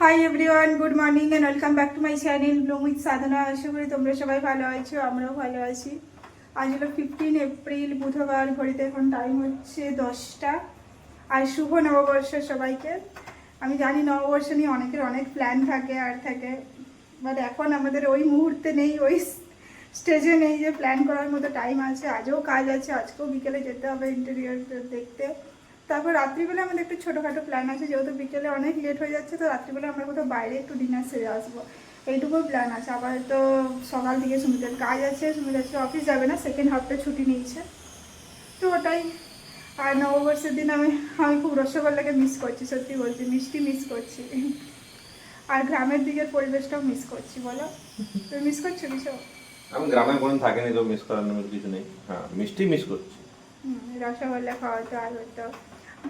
High everyone, good morning and welcome back to my channel bloom with Sadhana. আশা করি তোমরা সবাই ভালো আছো, আমরাও ভালো আছি। আজ হলো 15 এপ্রিল, বুধবার। ঘড়িতে এখন টাইম হচ্ছে 10টা। আর শুভ নববর্ষ সবাইকে। আমি জানি নববর্ষ নিয়ে অনেকের অনেক প্ল্যান থাকে আর থাকে, বাট এখন আমাদের ওই মুহূর্তে নেই, ওই স্টেজে নেই যে প্ল্যান করার মতো টাইম আছে। আজও কাজ আছে, আজকেও বিকেলে যেতে হবে ইন্টেরিয়র দেখতে। তারপর রাত্রিবেলা আমাদের একটু ছোটোখাটো প্ল্যান আছে, যেহেতু বিকেলে অনেক লেট হয়ে যাচ্ছে, তো রাত্রিবেলা আমরা কোথাও বাইরে একটু ডিনার সেরে আসবো, এইটুকু প্ল্যান আছে। আবার তো সকাল থেকে সুমিতের কাজ আছে, সুমিত আজকে অফিস যাবে না, সেকেন্ড হাফটা ছুটি নিয়েছে, তো ওটাই। আর নববর্ষের দিন আমি খুব রসগোল্লাকে মিস করছি, সত্যি বলছি, মিষ্টি মিস করছি। আর গ্রামের দিকের পরিবেশটাও মিস করছি। বলো, তুমি মিস করছো কিছু? আমি গ্রামে কোনদিন থাকিনি, তো মিস করার মতো কিছু নেই। হ্যাঁ, মিষ্টি মিস করছি। রসগোল্লা খাওয়া তো আর হতো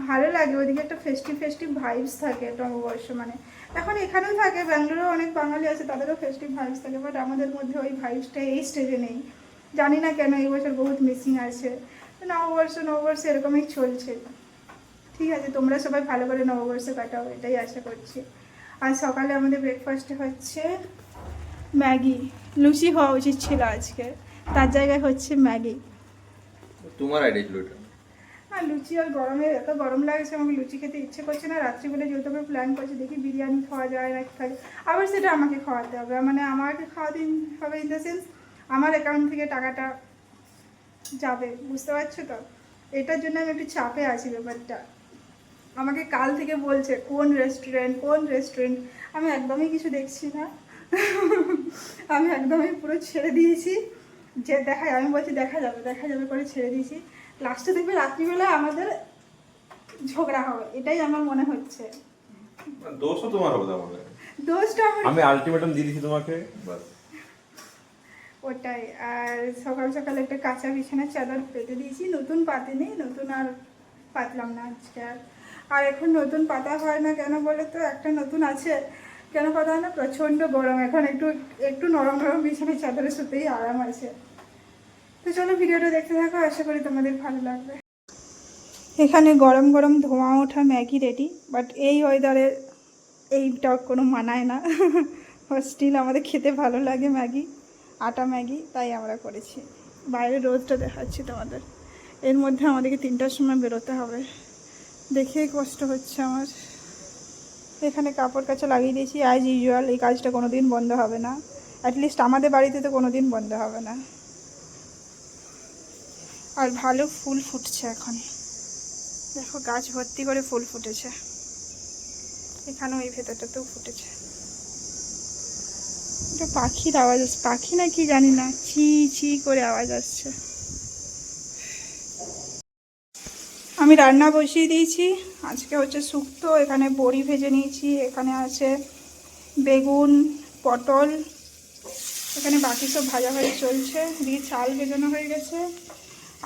ভালো লাগে, ওইদিকে একটা ফেস্টিভ ফেস্টিভ ভাইবস থাকে নববর্ষ মানে। এখন এখানেও থাকে, ব্যাঙ্গালোরেও অনেক বাঙালি আছে, তাদেরও ফেস্টিভ ভাইবস থাকে, বাট আমাদের মধ্যে ওই ভাইবসটা এই স্টেজে নেই। জানি না কেন, এই বছর বহুত মিসিং আছে। নববর্ষ এরকমই চলছে। ঠিক আছে, তোমরা সবাই ভালো করে নববর্ষ কাটাও, এটাই আশা করছি। আর সকালে আমাদের ব্রেকফাস্টে হচ্ছে ম্যাগি। লুচি হওয়া উচিত ছিল আজকে, তার জায়গায় হচ্ছে ম্যাগি। তোমার আইডিয়া ছিল এটা? হ্যাঁ, লুচি আর গরমে এত গরম লাগছে, আমাকে লুচি খেতে ইচ্ছে করছে না। রাত্রিবেলা যেহেতু আমি প্ল্যান করছি, দেখি বিরিয়ানি খাওয়া যায় না খাই, আবার সেটা আমাকে খাওয়াতে হবে, মানে আমাকে খাওয়াতে হবে ইন দ্য সেন্স আমার অ্যাকাউন্ট থেকে টাকাটা যাবে, বুঝতে পারছো তো? এটার জন্য আমি একটু চাপে আছি ব্যাপারটা। আমাকে কাল থেকে বলছে কোন রেস্টুরেন্ট, আমি একদমই কিছু দেখছি না। আমি একদমই পুরো ছেড়ে দিয়েছি, যে আমি বলছি দেখা যাবে করে ছেড়ে দিয়েছি। লাস্টে দেখবে রাত্রিবেলা আমাদের ঝগড়া হবে, এটাই আমার মনে হচ্ছে। দোষও তোমার হবে তার মানে? দোষটা আমি আলটিমেটাম দিয়ে দিয়েছি তোমাকে, বাস ওটাই। আর সকাল সকাল একটা কাঁচা বিছানার চাদর পেতে দিয়েছি, নতুন পাতিনি, নতুন আর পাতলাম না আজকে। আর এখন নতুন পাতা হয় না কেন বলে তো, একটা নতুন আছে, কেন পাতা হয় না? প্রচণ্ড গরম এখন, একটু একটু নরম নরম বিছানার চাদরে শুতেই আরাম আছে। তো চলো ভিডিওটা দেখতে থাকো, আশা করি তোমাদের ভালো লাগবে। এখানে গরম গরম ধোঁয়া ওঠা ম্যাগি রেডি, বাট এই ওয়েদারে এইটা কোনো মানায় না। স্টিল আমাদের খেতে ভালো লাগে ম্যাগি, আটা ম্যাগি, তাই আমরা করেছি। বাইরে রোদটা দেখাচ্ছি তোমাদের, এর মধ্যে আমাদেরকে 3টার সময় বেরোতে হবে, দেখেই কষ্ট হচ্ছে আমার। এখানে কাপড় কাচা লাগিয়ে দিয়েছি অ্যাজ ইউজুয়াল, এই কাজটা কোনো দিন বন্ধ হবে না, অ্যাটলিস্ট আমাদের বাড়িতে তো কোনো দিন বন্ধ হবে না। আর ভালো ফুল ফুটছে এখন, দেখো গাছ ভর্তি করে ফুল ফুটেছে, এখানেও এই ভেতরটাতেও ফুটেছে। এটা পাখির আওয়াজ আসছে, পাখি না কি জানি না, চি চি করে আওয়াজ আসছে। আমি রান্না বসিয়ে দিয়েছি, আজকে হচ্ছে শুক্তো। এখানে বড়ি ভেজে নিয়েছি, এখানে আছে বেগুন, পটল, এখানে বাকি সব ভাজাভাজি চলছে, দিয়ে চাল ভেজানো হয়ে গেছে।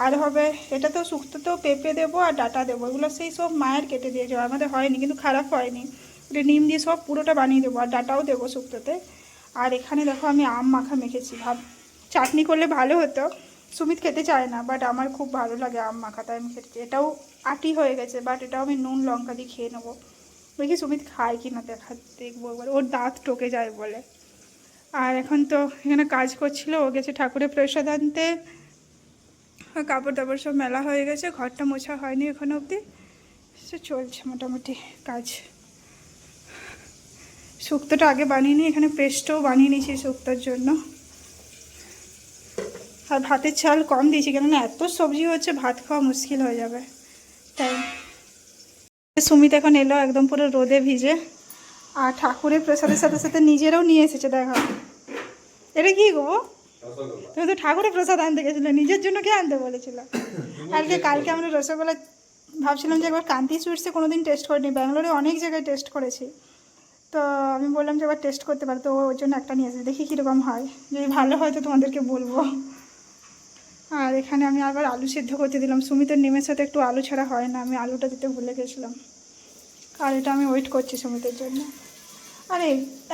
আর হবে এটা তো শুক্তোতেও পেঁপে দেবো আর ডাঁটা দেবো, এগুলো সেই সব মায়ের কেটে দিয়েছে, আমাদের হয়নি, কিন্তু খারাপ হয়নি। এটা নিম দিয়ে সব পুরোটা বানিয়ে দেবো, আর ডাঁটাও দেবো শুক্তোতে। আর এখানে দেখো আমি আম মাখা মেখেছি, চাটনি করলে ভালো হতো, সুমিত খেতে চায় না, বাট আমার খুব ভালো লাগে আম মাখা, তাই আমি খেতে। এটাও আটি হয়ে গেছে, বাট এটাও আমি নুন লঙ্কা দিয়ে খেয়ে নেবো। দেখি সুমিত খায় কি না, দেখবো এবার, ওর দাঁত টোকে যায় বলে। আর এখন তো এখানে কাজ করছিল, ও গেছে ঠাকুরের প্রসাদ আনতে, কাপড় টাপড় সব মেলা হয়ে গেছে, ঘরটা মোছা হয়নি এখনো অবধি, সে চলছে মোটামুটি কাজ। শুক্তোটা আগে বানিয়ে নিই, এখানে পেস্টও বানিয়ে নিয়েছি শুক্তোর জন্য। আর ভাতের চাল কম দিয়েছি, কেননা এত সবজি হচ্ছে ভাত খাওয়া মুশকিল হয়ে যাবে, তাই। সুমিত এখন এলো একদম পুরো রোদে ভিজে, আর ঠাকুরের প্রসাদের সাথে সাথে নিজেরাও নিয়ে এসেছে। দেখো এটা কি গো, তুমি তো ঠাকুরের প্রসাদ আনতে গেছিলে, নিজের জন্য কে আনতে বলেছিল? কালকে আমরা রসগোল্লা ভাবছিলাম যে একবার কান্তি সুইটসে কোনোদিন টেস্ট করিনি, ব্যাঙ্গালোরে অনেক জায়গায় টেস্ট করেছি, তো আমি বললাম যে একবার টেস্ট করতে পারো, তো ওর জন্য একটা নিয়ে এসেছি, দেখি কীরকম হয়, যদি ভালো হয় তো তোমাদেরকে বলবো। আর এখানে আমি আবার আলু সেদ্ধ করতে দিলাম, সুমিতের নিমের সাথে একটু আলু ছাড়া হয় না, আমি আলুটা দিতে ভুলে গেছিলাম। আর এটা আমি ওয়েট করছি সুমিতের জন্য। আরে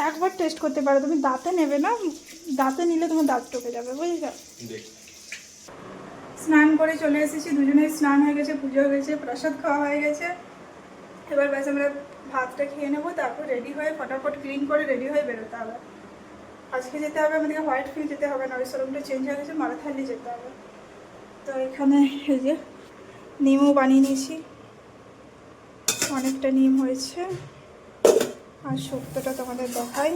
একবার টেস্ট করতে পারো, তুমি দাঁতে নেবে না, দাঁতে নিলে তোমার দাঁত টোকে যাবে, বুঝলে। স্নান করে চলে এসেছি, দুজনেই স্নান হয়ে গেছে, পুজো হয়ে গেছে, প্রসাদ খাওয়া হয়ে গেছে, এবার ব্যাস আমরা ভাতটা খেয়ে নেবো, তারপর রেডি হয়ে ফটাফট ক্লিন করে রেডি হয়ে বেরোতে হবে। আজকে যেতে হবে আমাদেরকে হোয়াইট ফিল্ড যেতে হবে না, ওই শোরুমটা চেঞ্জ হয়ে গেছে, মারাথালি যেতে হবে। তো এখানে এই যে নিমও বানিয়ে নিয়েছি, অনেকটা নিম হয়েছে। আর শুক্তোটা তোমাদের দেখাই,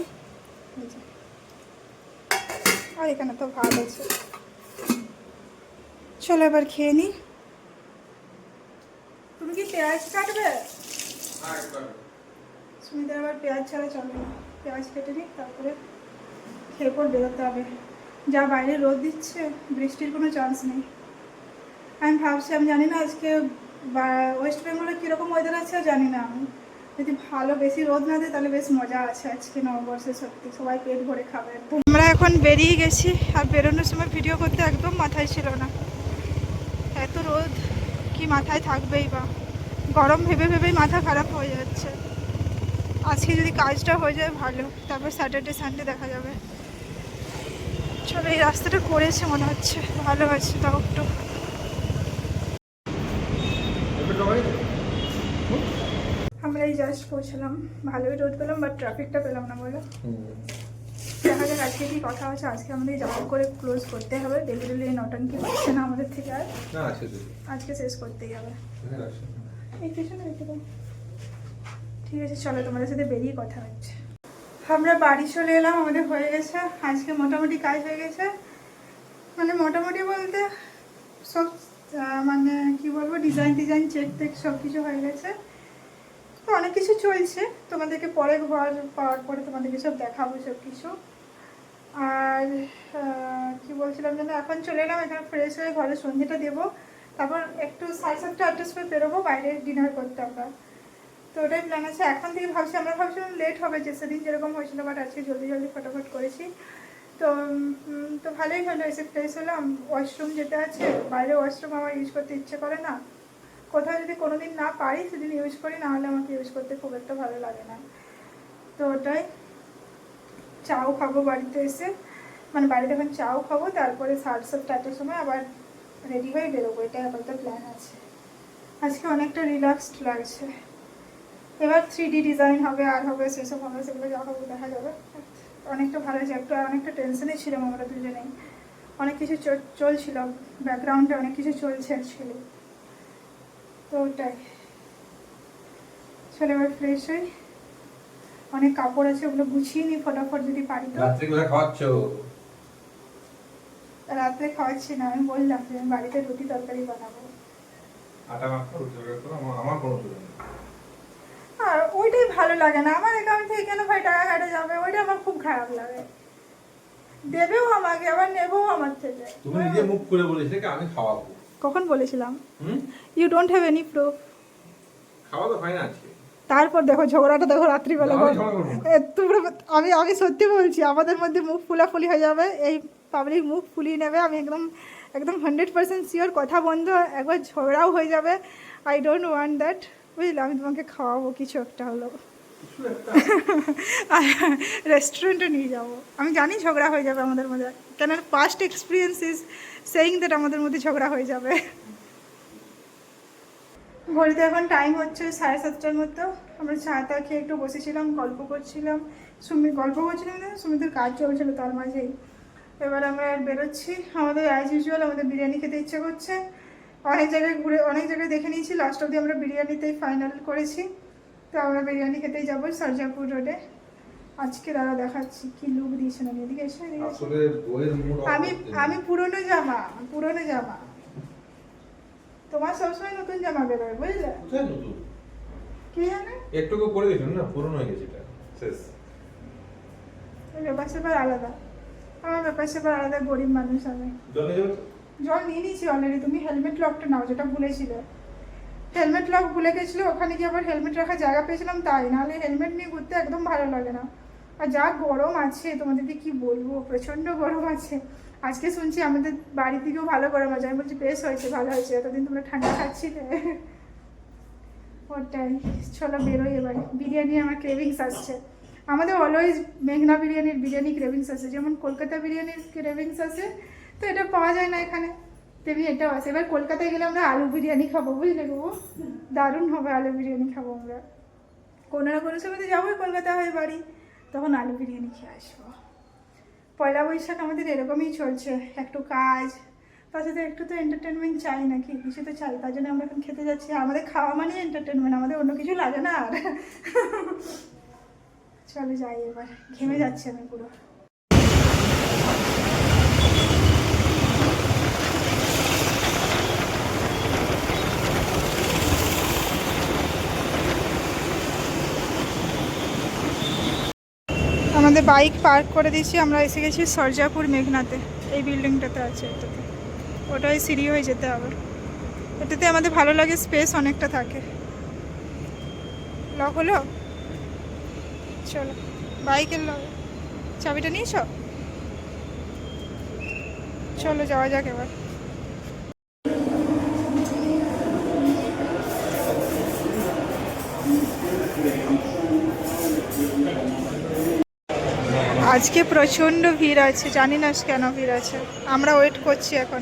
এই যে। আর এখানে তো ভাত আছে। চলো এবার খেয়ে নিই। তুমি কি পেঁয়াজ কাটবে? সুমিদের আবার পেঁয়াজ ছাড়া চলে না, পেঁয়াজ কেটে নিই, তারপরে খেয়ে পর বেরোতে হবে। যা বাইরে রোদ দিচ্ছে, বৃষ্টির কোনো চান্স নেই। আমি ভাবছি, আমি জানি না আজকে ওয়েস্ট বেঙ্গলে কীরকম ওয়েদার আছে জানি না আমি। যদি ভালো বেশি রোদ না দেয় তাহলে বেশ মজা আছে আজকে নববর্ষে, সত্যি সবাই পেট ভরে খাবে একদম। আমরা এখন বেরিয়ে গেছি, আর বেরোনোর সময় ভিডিও করতে একদম মাথায় ছিল না, এত রোদ কি মাথায় থাকবেই বা, গরম ভেবে ভেবেই মাথা খারাপ হয়ে যাচ্ছে। আজকে যদি কাজটা হয়ে যায় ভালো, তারপর স্যাটারডে সানডে দেখা যাবে। চলো, এই রাস্তাটা করেছে মনে হচ্ছে, ভালো আছে তাও একটু। আমরা এই জাস্ট পৌঁছলাম, ভালোই রোদ পেলাম, বাট ট্রাফিকটা পেলাম না, বলো। দেখা যাক আজকে কি কথা আছে। আজকে আমাদের জব করে ক্লোজ করতে হবে, ডেলিভারি নটনকি পাচ্ছে না আমাদের থেকে, আর আজকে শেষ করতেই হবে। এই পেছনে রেখে দাও। ঠিক আছে, চলো তোমাদের সাথে বেরিয়ে কথা হচ্ছে। আমরা বাড়ি চলে এলাম, আমাদের হয়ে গেছে আজকে মোটামুটি কাজ হয়ে গেছে। মানে মোটামুটি বলতে সব মানে কি বলবো, ডিজাইন চেক টেক সব কিছু হয়ে গেছে। তো অনেক কিছু চলছে, তোমাদেরকে পরে ঘর পাওয়ার পরে তোমাদেরকে সব দেখাবো সব কিছু। আর কি বলছিলাম যেন, এখন চলে এলাম এখানে ফ্রেশ হয়ে ঘরে সন্ধ্যেটা দেবো, তারপর একটু 7:30-8টার সময় বেরোবো বাইরে ডিনার করতে আমরা। তো ওটাই প্ল্যান আছে এখন থেকে। আমরা ভাবছিলাম লেট হবে, যে সেদিন যেরকম হয়েছিল, বাট আজকে জলদি ফটাফট করেছি। তো তো ভালোই হলো, এসে ফ্রেশ হলাম। ওয়াশরুম যেতে আছে, বাইরে ওয়াশরুম আমার ইউজ করতে ইচ্ছে করে না। কোথাও যদি কোনোদিন না পারি সেদিন ইউজ করি, না হলে আমাকে ইউজ করতে খুব একটা ভালো লাগে না। তো ওটাই, চাও খাবো বাড়িতে এসে, মানে বাড়িতে এখন চাও খাবো, তারপরে 7:30-8টার সময় আবার রেডি হয়ে বেরোবো। এটাই আপাতত প্ল্যান আছে। আজকে অনেকটা রিল্যাক্সড লাগছে। এবার 3D ডিজাইন হবে আর হবে, সেসব হবে, সেগুলো যা হবে দেখা যাবে। অনেকটা ভালো আছে, একটু অনেকটা টেনশনেই ছিলাম আমরা দুজনেই, অনেক কিছু চলছিল ব্যাকগ্রাউন্ডে, অনেক কিছু চলছে অ্যাকচুয়ালি। তো ওটাই, চলে এবার ফ্রেশ হই। অনেক কাপড় আছে, ওগুলো গুছিয়ে নিই ফটাফট যদি পারি। তো রাত্রে খাওয়াচ্ছি না, আমি বললাম যে আমি বাড়িতে রুটি তরকারি বানাবো। আর ওইটাই ভালো লাগে না আমার, অ্যাকাউন্ট থেকে কেন ভাই টাকা কাটা যাবে, ওইটা আমার খুব খারাপ লাগে। দেবেও আমাকে, আবার নেবেও আমার থেকে। তুমি নিজে মুখ করে বলেছিলে কি আমি খাওয়াবো? কখন বলেছিলাম? You don't have any proof. খাওয়া তো হয় না আজকে। তারপর দেখো ঝগড়াটা, দেখো রাত্রিবেলা। আমি সত্যি বলছি, আমাদের মধ্যে মুখ ফুলাফুলি হয়ে যাবে, এই পাবলিক মুখ ফুলিয়ে নেবে। আমি একদম 100% শিওর, কথা বন্ধ, একবার ঝগড়াও হয়ে যাবে। আই ডোন্ট ওয়ান্ট দ্যাট, বুঝলে। আমি তোমাকে খাওয়াবো কিছু একটা হলো, রেস্টুরেন্টে নিয়ে যাবো। আমি জানি ঝগড়া হয়ে যাবে আমাদের মধ্যে, কেন past experience is saying that আমাদের মধ্যে ঝগড়া হয়ে যাবে। ঘড়িতে এখন টাইম হচ্ছে 7:30টার মতো। আমরা চা খেয়ে একটু বসেছিলাম, গল্প করছিলাম। সুমিতের কাজ চলছিল তার মাঝেই। এবার আমরা বেরোচ্ছি। আমাদের অ্যাজ ইউজুয়াল আমাদের বিরিয়ানি খেতে ইচ্ছে করছে। অনেক জায়গায় দেখে নিয়েছি, লাস্ট অবধি আমরা বিরিয়ানিতেই ফাইনাল করেছি। তো আমরা বিরিয়ানি খেতেই যাবো সরজাপুর রোডে। আজকে দাদা দেখাচ্ছি কি লুক দিয়েছেন। আমি এদিকে এসে আমি পুরনো জামা তোমার সবসময় নতুন জামা বেরোয়, বুঝলে। কোথায় নতুন? কি জানে, একটু করে দিয়েছেন না, পুরনো হয়ে গেছে এটা, শেষ। ব্যাপার স্যাপার আলাদা, আমার ব্যাপার স্যাপার আলাদা, গরিব মানুষ আমি। জল নিয়ে নিয়েছি অলরেডি। তুমি হেলমেট লকটা নাও, যেটা ভুলেছিলে। হেলমেট লক ভুলে গেছিলো, ওখানে গিয়ে আবার হেলমেট রাখার জায়গা পেয়েছিলাম, তাই নাহলে হেলমেট নিয়ে ঘুরতে একদম ভালো লাগে না। আর যা গরম আছে তোমাদেরকে কি বলবো, প্রচণ্ড গরম আছে। আজকে শুনছি আমাদের বাড়ি থেকেও ভালো গরম আছে। আমি বলছি বেশ হয়েছে, ভালো হয়েছে, এতদিন তোমরা ঠান্ডা খাচ্ছিলে। ওটাই, চলো বেরোই এবার। বিরিয়ানি আমার ক্রেভিংস আসছে। আমাদের অলওয়েজ মেঘনা বিরিয়ানি ক্রেভিংস আসে, যেমন কলকাতা বিরিয়ানির ক্রেভিংস আসে, তো এটা পাওয়া যায় না এখানে, তেমনি এটাও আছে। এবার কলকাতায় গেলে আমরা আলু বিরিয়ানি খাবো, বুঝলে গো, দারুণ হবে। আলু বিরিয়ানি খাবো আমরা, কোনো না কোনো সময় তো যাবোই কলকাতা হয়ে বাড়ি, তখন আলু বিরিয়ানি খেয়ে আসবো। পয়লা বৈশাখ আমাদের এরকমই চলছে, একটু কাজ, তার সাথে একটু তো এন্টারটেনমেন্ট চাই নাকি, কিছু তো চাই, তার জন্য আমরা এখন খেতে যাচ্ছি। আমাদের খাওয়া মানে এন্টারটেনমেন্ট, আমাদের অন্য কিছু লাগে না আর। চলো যাই, এবার ঘেমে যাচ্ছি আমি পুরো। আমাদের বাইক পার্ক করে দিয়েছি, আমরা এসে গেছি সরজাপুর মেঘনাতে। এই বিল্ডিংটাতে আছে, এটাতে ওটাই সিঁড়ি হয়ে যেতে হবে। এটাতে আমাদের ভালো লাগে, স্পেস অনেকটা থাকে। লক হলো, চলো বাইকের লক, চাবিটা নিয়েছ, চলো যাওয়া যাক এবার। আজকে প্রচণ্ড ভিড় আছে, জানি না কেন ভিড় আছে। আমরা ওয়েট করছি এখন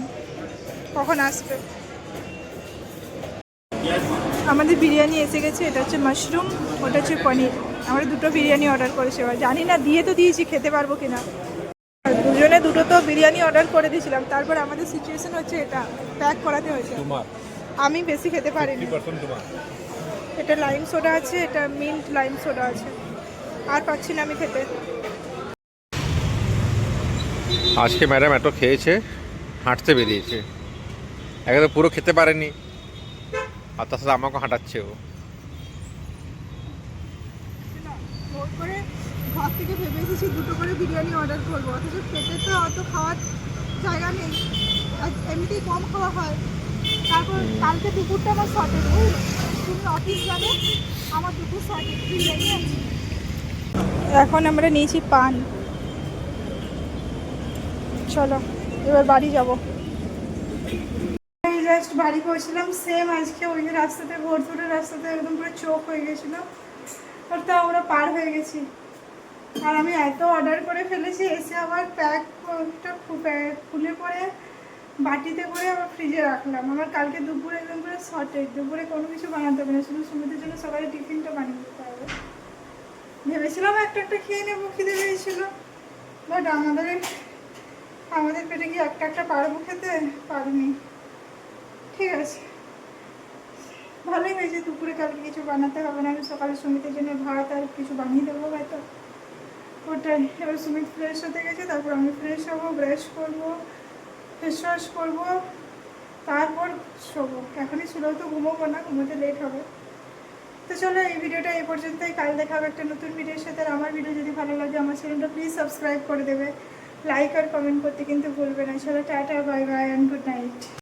কখন আসবে। আমাদের বিরিয়ানি এসে গেছে, এটা হচ্ছে মাশরুম, ওটা হচ্ছে পনির। আমরা দুটো বিরিয়ানি অর্ডার করেছি, এবার জানি না দিয়ে তো দিয়েছি, খেতে পারবো কিনা। দুজনে দুটো তো বিরিয়ানি অর্ডার করে দিয়েছিলাম, তারপর আমাদের সিচুয়েশন হচ্ছে এটা প্যাক করাতে হয়েছে। আমি বেশি খেতে পারিনি। এটা লাইম সোডা আছে, এটা মিন্ট লাইম সোডা আছে, আর পাচ্ছি না আমি খেতে। আজকে ম্যাডাম এত খেয়েছে, হাঁটতে বেরিয়েছে, একদম পুরো খেতে পারেনি, আর তার সাথে আমাকে হাঁটাচ্ছে ও। ভোর করে ঘর থেকে ভেবে এসেছি দুটো করে বিরিয়ানি অর্ডার করবো, অথচ পেটে তো অত খাওয়ার জায়গা নেই, আর এমনিতেই কম খাওয়া হয়। তারপর কালকে দুপুরটা আমার শর্টেজ, তুমি অফিস যাবে, আমার দুপুর শর্টেজ বিরিয়ানি আছে। এখন আমরা নিয়েছি পান, চলো এবার বাড়ি যাবো। জাস্ট বাড়ি পৌঁছলাম, সেম আজকে ওই যে রাস্তাতে, ভোরপুরের রাস্তাতে একদম পুরো চোখ হয়ে গেছিলো, আর তা আমরা পার হয়ে গেছি। আর আমি এত অর্ডার করে ফেলেছি, এসে আবার প্যাকটা খুলে পরে বাটিতে করে আবার ফ্রিজে রাখলাম। আমার কালকে দুপুরে একদম পুরো শর্টেজ, দুপুরে কোনো কিছু বানাতে হবে না, শুধু সুমিতের জন্য সকালে টিফিনটা বানিয়ে দিতে হবে। ভেবেছিলাম একটা একটা খেয়ে নেবো, খিদে পেয়েছিলো, বাট আমাদের পেটে কি একটা একটা পারবো খেতে, পারিনি। ঠিক আছে, ভালোই হয়েছে, দুপুরে কালকে কিছু বানাতে হবে না, আমি সকালে সুমিতের জন্য ভাত আর কিছু বানিয়ে দেবো হয়তো, ওটাই। এবার সুমিত ফ্রেশ হতে গেছে, তারপর আমি ফ্রেশ হবো, ব্রাশ করবো, ফেস ওয়াশ করবো, তারপর শোবো। এখনই শুলেও তো ঘুমোবো না, ঘুমোতে লেট হবে। তো চলো এই ভিডিওটা এই পর্যন্তই, কাল দেখা হবে একটা নতুন ভিডিওর সাথে। আর আমার ভিডিও যদি ভালো লাগে আমার চ্যানেলটা প্লিজ সাবস্ক্রাইব করে দেবে, লাইক আর কমেন্ট করতে কিন্তু ভুলবে না। চলো tata, bye bye and good night.